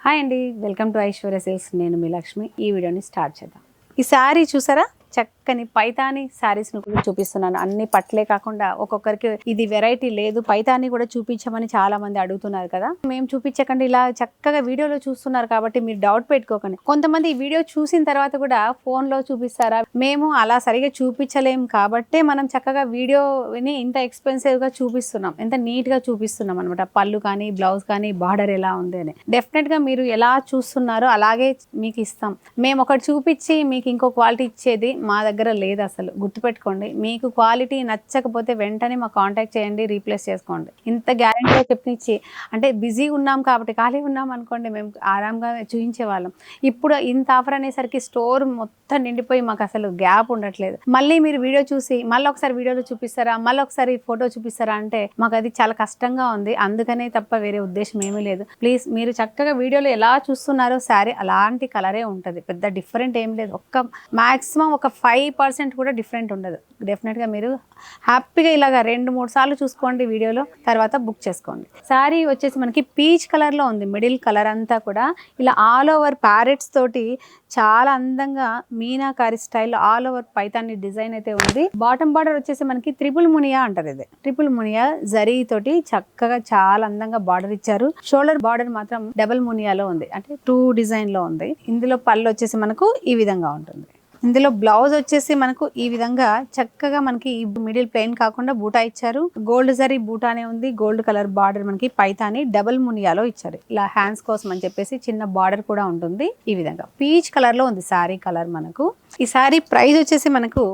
Hi అండి, welcome to Aishwarya silks. నేను మీ లక్ష్మి. ఈ వీడియోని స్టార్ట్ చేద్దాం. ఈ శారీ చూసారా, చక్కని పైతాని శారీస్ను కూడా చూపిస్తున్నాను. అన్ని పట్లే కాకుండా ఒక్కొక్కరికి ఇది వెరైటీ లేదు, పైతాని కూడా చూపించమని చాలా మంది అడుగుతున్నారు కదా. మేము చూపించకండి, ఇలా చక్కగా వీడియోలో చూస్తున్నారు కాబట్టి మీరు డౌట్ పెట్టుకోకండి. కొంతమంది ఈ వీడియో చూసిన తర్వాత కూడా ఫోన్లో చూపిస్తారా, మేము అలా సరిగా చూపించలేం కాబట్టి మనం చక్కగా వీడియోని ఇంత ఎక్స్పెన్సివ్గా చూపిస్తున్నాం, ఎంత నీట్గా చూపిస్తున్నాం అనమాట. పళ్ళు కానీ, బ్లౌజ్ కానీ, బార్డర్ ఎలా ఉంది అని డెఫినెట్గా మీరు ఎలా చూస్తున్నారో అలాగే మీకు ఇస్తాం. మేము ఒకటి చూపించి మీకు ఇంకో క్వాలిటీ ఇచ్చేది మా దగ్గర లేదు. అసలు గుర్తుపెట్టుకోండి, మీకు క్వాలిటీ నచ్చకపోతే వెంటనే మాకు కాంటాక్ట్ చేయండి, రీప్లేస్ చేసుకోండి. ఇంత గ్యారెంటీగా చెప్పనిచ్చి, అంటే బిజీ ఉన్నాం కాబట్టి, ఖాళీ ఉన్నాం అనుకోండి మేము ఆరాంగా చూపించే వాళ్ళం. ఇప్పుడు ఇంత ఆఫర్ అనేసరికి స్టోర్ మొత్తం నిండిపోయి మాకు అసలు గ్యాప్ ఉండట్లేదు. మళ్ళీ మీరు వీడియో చూసి మళ్ళీ ఒకసారి వీడియోలో చూపిస్తారా, మళ్ళీ ఒకసారి ఫోటో చూపిస్తారా అంటే మాకు అది చాలా కష్టంగా ఉంది. అందుకనే తప్ప వేరే ఉద్దేశం ఏమీ లేదు. ప్లీజ్ మీరు చక్కగా వీడియోలో ఎలా చూస్తున్నారో శారీ అలాంటి కలరే ఉంటుంది, పెద్ద డిఫరెంట్ ఏం లేదు. మ్యాక్సిమం ఒక 5% కూడా డిఫరెంట్ ఉండదు. డెఫినెట్గా మీరు హ్యాపీగా ఇలాగ 2-3 సార్లు చూసుకోండి వీడియోలో, తర్వాత బుక్ చేసుకోండి. శారీ వచ్చేసి మనకి పీచ్ కలర్లో ఉంది. మిడిల్ కలర్ అంతా కూడా ఇలా ఆల్ ఓవర్ ప్యారెట్స్ తోటి చాలా అందంగా మీనాకారి స్టైల్లో ఆల్ ఓవర్ పైతాని డిజైన్ అయితే ఉంది. బాటమ్ బార్డర్ వచ్చేసి మనకి ట్రిపుల్ మునియా అంటారు. ఇది ట్రిపుల్ మునియా జరీ తోటి చక్కగా చాలా అందంగా బార్డర్ ఇచ్చారు. షోల్డర్ బార్డర్ మాత్రం డబుల్ మునియాలో ఉంది, అంటే 2 డిజైన్ లో ఉంది. ఇందులో పళ్ళు వచ్చేసి మనకు ఈ విధంగా ఉంటుంది. ఇందులో బ్లౌజ్ వచ్చేసి మనకు ఈ విధంగా చక్కగా మనకి మిడిల్ ప్లెయిన్ కాకుండా బూటా ఇచ్చారు. గోల్డ్ జరీ బూటానే ఉంది. గోల్డ్ కలర్ బార్డర్ మనకి పైతాని డబుల్ మునియాలో ఇచ్చారు. ఇలా హ్యాండ్స్ కోసం అని చెప్పేసి చిన్న బార్డర్ కూడా ఉంటుంది. ఈ విధంగా పీచ్ కలర్ లో ఉంది శారీ కలర్. మనకు ఈ శారీ ప్రైస్ వచ్చేసి మనకు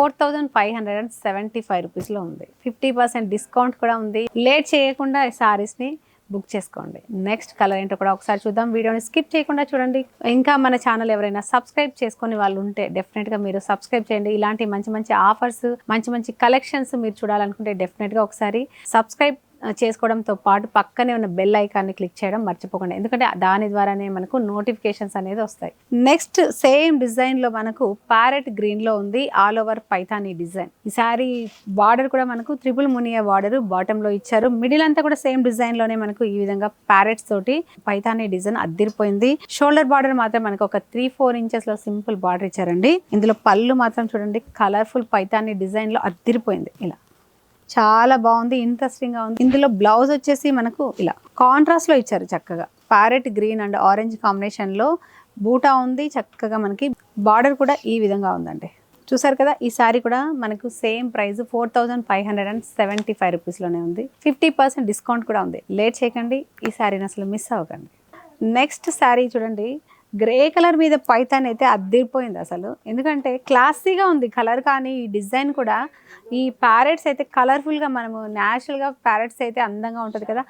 4575 రూపీస్ లో ఉంది. 50% డిస్కౌంట్ కూడా ఉంది. లేట్ చేయకుండా ఈ శారీస్ ని బుక్ చేసుకోండి. నెక్స్ట్ కలర్ ఏంటో కూడా ఒకసారి చూద్దాం. వీడియోని స్కిప్ చేయకుండా చూడండి. ఇంకా మన ఛానల్ ఎవరైనా సబ్స్క్రైబ్ చేసుకుని వాళ్ళు ఉంటే డెఫినెట్గా మీరు సబ్స్క్రైబ్ చేయండి. ఇలాంటి మంచి మంచి ఆఫర్స్, మంచి మంచి కలెక్షన్స్ మీరు చూడాలనుకుంటే డెఫినెట్గా ఒకసారి సబ్స్క్రైబ్ చేసుకోవడంతో పాటు పక్కనే ఉన్న బెల్ ఐకాన్ని క్లిక్ చేయడం మర్చిపోకండి, ఎందుకంటే దాని ద్వారానే మనకు నోటిఫికేషన్స్ అనేది వస్తాయి. నెక్స్ట్ సేమ్ డిజైన్ లో మనకు ప్యారెట్ గ్రీన్ లో ఉంది ఆల్ ఓవర్ పైతాని డిజైన్. ఈ సారీ బార్డర్ కూడా మనకు ట్రిపుల్ మునియా బార్డర్ బాటమ్ లో ఇచ్చారు. మిడిల్ అంతా కూడా సేమ్ డిజైన్ లోనే మనకు ఈ విధంగా ప్యారెట్స్ తోటి పైతాని డిజైన్ అద్దిరిపోయింది. షోల్డర్ బార్డర్ మాత్రం మనకు ఒక 3-4 ఇంచెస్ లో సింపుల్ బార్డర్ ఇచ్చారండి. ఇందులో పళ్ళు మాత్రం చూడండి, కలర్ఫుల్ పైతాని డిజైన్ లో అద్దిరిపోయింది. ఇలా చాలా బాగుంది, ఇంట్రెస్టింగ్ గా ఉంది. ఇందులో బ్లౌజ్ వచ్చేసి మనకు ఇలా కాంట్రాస్ట్ లో ఇచ్చారు. చక్కగా parrot green and orange combination లో బూటా ఉంది. చక్కగా మనకి బార్డర్ కూడా ఈ విధంగా ఉందండి. చూసారు కదా, ఈ శారీ కూడా మనకు సేమ్ ప్రైస్ 4575 రూపీస్ లోనే ఉంది. 50% డిస్కౌంట్ కూడా ఉంది. లేట్ చేయకండి, ఈ శారీని అసలు మిస్ అవ్వకండి. నెక్స్ట్ శారీ చూడండి, గ్రే కలర్ మీద పైతాన్ అయితే అద్దిరిపోయింది అసలు. ఎందుకంటే క్లాసీగా ఉంది కలర్, కానీ ఈ డిజైన్ కూడా ఈ ప్యారెట్స్ అయితే కలర్ఫుల్గా, మనము న్యాచురల్గా ప్యారెట్స్ అయితే అందంగా ఉంటుంది కదా,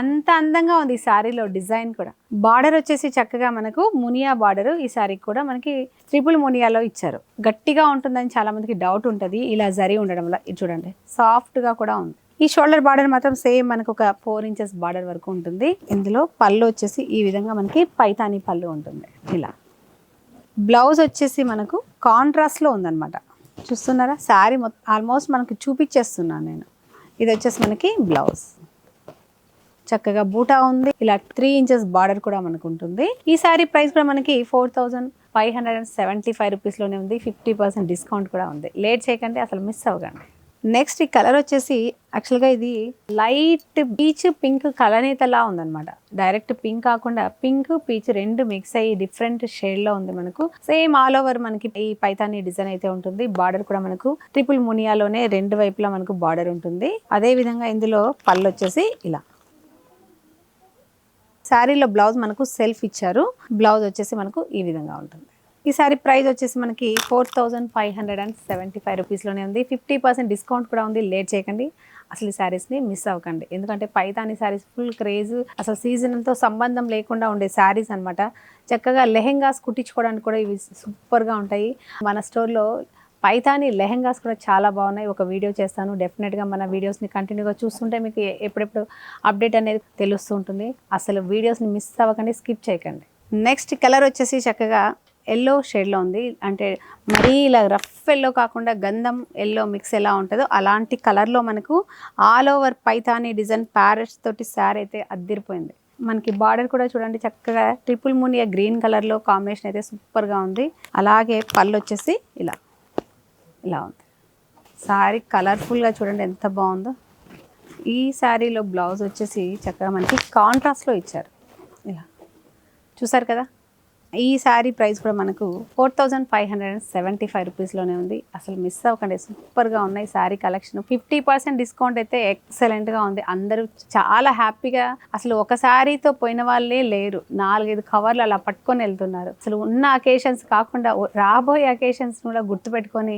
అంత అందంగా ఉంది ఈ శారీలో డిజైన్ కూడా. బార్డర్ వచ్చేసి చక్కగా మనకు మునియా బార్డర్. ఈ శారీకి కూడా మనకి ట్రిపుల్ మునియాలో ఇచ్చారు. గట్టిగా ఉంటుందని చాలా మందికి డౌట్ ఉంటుంది ఇలా జరీ ఉండడం వల్ల. ఇది చూడండి, సాఫ్ట్గా కూడా ఉంది. ఈ షోల్డర్ బార్డర్ మాత్రం సేమ్ మనకు ఒక 4 ఇంచెస్ బార్డర్ వరకు ఉంటుంది. ఇందులో పళ్ళు వచ్చేసి ఈ విధంగా మనకి పైతాని పళ్ళు ఉంటుంది. ఇలా బ్లౌజ్ వచ్చేసి మనకు కాంట్రాస్ట్ లో ఉందన్నమాట. చూస్తున్నారా, శారీ ఆల్మోస్ట్ మనకి చూపించేస్తున్నాను నేను. ఇది వచ్చేసి మనకి బ్లౌజ్, చక్కగా బూటా ఉంది. ఇలా 3 ఇంచెస్ బార్డర్ కూడా మనకు ఉంటుంది. ఈ శారీ ప్రైస్ కూడా మనకి 4575 రూపీస్ లోనే ఉంది. 50% డిస్కౌంట్ కూడా ఉంది. లేట్ చేయకండి, అసలు మిస్ అవ్వకండి. నెక్స్ట్ ఈ కలర్ వచ్చేసి యాక్చువల్గా ఇది లైట్ పీచ్ పింక్ కలనేతలా ఉందన్నమాట. డైరెక్ట్ పింక్ కాకుండా పింక్ పీచ్ రెండు మిక్స్ అయ్యి డిఫరెంట్ షేడ్ లో ఉంది. మనకు సేమ్ ఆల్ ఓవర్ మనకి ఈ పైతాని డిజైన్ అయితే ఉంటుంది. బార్డర్ కూడా మనకు ట్రిపుల్ మునియాలోనే 2 వైపులా మనకు బార్డర్ ఉంటుంది. అదే విధంగా ఇందులో పళ్ళు వచ్చేసి ఇలా. శారీలో బ్లౌజ్ మనకు సెల్ఫ్ ఇచ్చారు. బ్లౌజ్ వచ్చేసి మనకు ఈ విధంగా ఉంటుంది. ఈ సారీ ప్రైస్ వచ్చేసి మనకి 4575 రూపీస్ లోనే ఉంది. 50% డిస్కౌంట్ కూడా ఉంది. లేట్ చేయకండి, అసలు ఈ శారీస్ని మిస్ అవ్వకండి. ఎందుకంటే పైతాని శారీస్ ఫుల్ క్రేజ్, అసలు సీజన్తో సంబంధం లేకుండా ఉండే శారీస్ అనమాట. చక్కగా లెహెంగాస్ కుట్టించుకోవడానికి కూడా ఇవి సూపర్గా ఉంటాయి. మన స్టోర్లో పైతాని లెహెంగాస్ కూడా చాలా బాగున్నాయి. ఒక వీడియో చేస్తాను, డెఫినెట్గా మన వీడియోస్ని కంటిన్యూగా చూస్తుంటే మీకు ఎప్పుడెప్పుడు అప్డేట్ అనేది తెలుస్తూ ఉంటుంది. అసలు వీడియోస్ని మిస్ అవ్వకండి, స్కిప్ చేయకండి. నెక్స్ట్ కలర్ వచ్చేసి చక్కగా ఎల్లో షేడ్లో ఉంది. అంటే మరీ ఇలా రఫ్ ఎల్లో కాకుండా గంధం ఎల్లో మిక్స్ ఎలా ఉంటుందో అలాంటి కలర్లో మనకు all over Paithani design parrots తోటి శారీ అయితే అద్దిరిపోయింది. మనకి బార్డర్ కూడా చూడండి చక్కగా ట్రిపుల్ మునియా గ్రీన్ కలర్లో కాంబినేషన్ అయితే సూపర్గా ఉంది. అలాగే పళ్ళు వచ్చేసి ఇలా ఉంది. శారీ కలర్ఫుల్గా చూడండి ఎంత బాగుందో. ఈ శారీలో బ్లౌజ్ వచ్చేసి చక్కగా మనకి కాంట్రాస్ట్లో ఇచ్చారు. ఇలా చూసారు కదా. ఈ శారీ ప్రైస్ కూడా మనకు 4575 రూపీస్లోనే ఉంది. అసలు మిస్ అవ్వకండి, సూపర్గా ఉన్నాయి శారీ కలెక్షన్. 50% డిస్కౌంట్ అయితే ఎక్సలెంట్గా ఉంది. అందరూ చాలా హ్యాపీగా, అసలు ఒక శారీతో పోయిన వాళ్ళే లేరు. 4-5 కవర్లు అలా పట్టుకొని వెళ్తున్నారు. అసలు ఉన్న అకేషన్స్ కాకుండా రాబోయే అకేషన్స్ కూడా గుర్తుపెట్టుకొని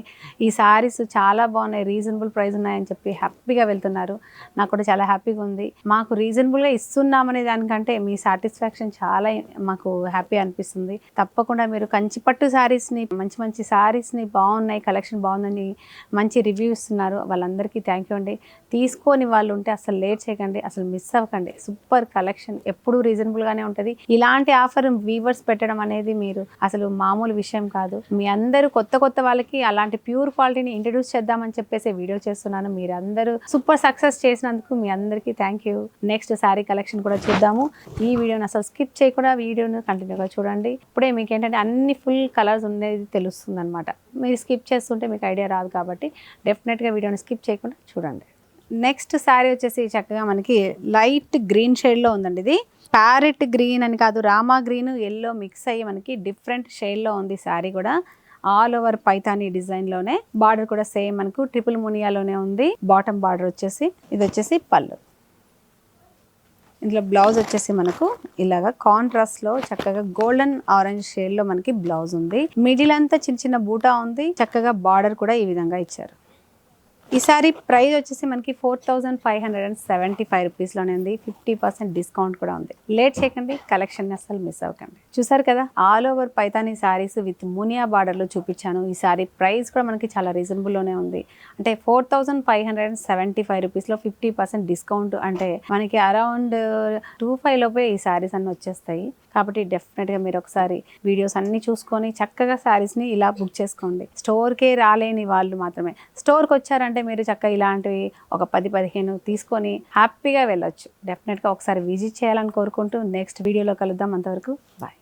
ఈ శారీస్ చాలా బాగున్నాయి, రీజనబుల్ ప్రైస్ ఉన్నాయని చెప్పి హ్యాపీగా వెళ్తున్నారు. నాకు కూడా చాలా హ్యాపీగా ఉంది. మాకు రీజనబుల్గా ఇస్తున్నామనే దానికంటే మీ సాటిస్ఫాక్షన్ చాలా మాకు హ్యాపీ అనిపిస్తుంది. తప్పకుండా మీరు కంచిపట్టు శారీస్ని, మంచి మంచి శారీస్ని బాగున్నాయి, కలెక్షన్ బాగుందని మంచి రివ్యూ ఇస్తున్నారు. వాళ్ళందరికీ థ్యాంక్ యూ అండి. తీసుకొని వాళ్ళు ఉంటే అసలు లేట్ చేయకండి, అసలు మిస్ అవ్వకండి. సూపర్ కలెక్షన్, ఎప్పుడూ రీజనబుల్గానే ఉంటుంది. ఇలాంటి ఆఫర్ వీవర్స్ పెట్టడం అనేది మీరు అసలు మామూలు విషయం కాదు. మీ అందరూ కొత్త వాళ్ళకి అలాంటి ప్యూర్ క్వాలిటీని ఇంట్రడ్యూస్ చేద్దామని చెప్పేసి వీడియో చేస్తున్నాను. మీరు అందరూ సూపర్ సక్సెస్ చేసినందుకు మీ అందరికీ thank you. Next sari collection కూడా చూద్దాము. ఈ వీడియోని అసలు స్కిప్ చేయకుండా వీడియోని కంటిన్యూగా చూడండి. ఇప్పుడే మీకు ఏంటంటే అన్ని ఫుల్ కలర్స్ ఉండేది తెలుస్తుంది అనమాట. మీరు స్కిప్ చేస్తుంటే మీకు ఐడియా రాదు కాబట్టి డెఫినెట్గా వీడియోని స్కిప్ చేయకుండా చూడండి. నెక్స్ట్ శారీ వచ్చేసి చక్కగా మనకి లైట్ గ్రీన్ షేడ్లో ఉందండి. ఇది ప్యారెట్ గ్రీన్ అని కాదు, రామా గ్రీన్ ఎల్లో మిక్స్ అయ్యి మనకి డిఫరెంట్ షేడ్లో ఉంది శారీ కూడా. ఆల్ ఓవర్ పైతానీ డిజైన్లోనే, బార్డర్ కూడా సేమ్ మనకు ట్రిపుల్ మునియాలోనే ఉంది. బాటమ్ బార్డర్ వచ్చేసి ఇది వచ్చేసి పళ్ళు. ఇందులో బ్లౌజ్ వచ్చేసి మనకు ఇలాగా కాంట్రాస్ట్లో చక్కగా గోల్డెన్ ఆరెంజ్ షేడ్లో మనకి బ్లౌజ్ ఉంది. మిడిల్ అంతా చిన్న చిన్న బూటా ఉంది. చక్కగా బార్డర్ కూడా ఈ విధంగా ఇచ్చారు. ఈ సారీ ప్రైస్ వచ్చేసి మనకి 4575 రూపీస్లోనే ఉంది. 50% డిస్కౌంట్ కూడా ఉంది. లేట్ చేయకండి, కలెక్షన్ అసలు మిస్ అవ్వకండి. చూసారు కదా, all over Paithani saris with Muniya బార్డర్లో చూపించాను. ఈ సారీ ప్రైస్ కూడా మనకి చాలా రీజనబుల్లోనే ఉంది. అంటే 4575 రూపీస్లో 50% డిస్కౌంట్ అంటే మనకి అరౌండ్ 25 లోపే ఈ శారీస్ అన్నీ వచ్చేస్తాయి. కాబట్టి డెఫినెట్గా మీరు ఒకసారి వీడియోస్ అన్నీ చూసుకొని చక్కగా శారీస్ని ఇలా బుక్ చేసుకోండి. స్టోర్కే రాలేని వాళ్ళు మాత్రమే స్టోర్కి వచ్చారంటే మీరు చక్కగా ఇలాంటివి ఒక 10-15 తీసుకొని హ్యాపీగా వెళ్ళొచ్చు. డెఫినెట్గా ఒకసారి విజిట్ చేయాలని కోరుకుంటూ నెక్స్ట్ వీడియోలో కలుద్దాం. అంతవరకు బాయ్.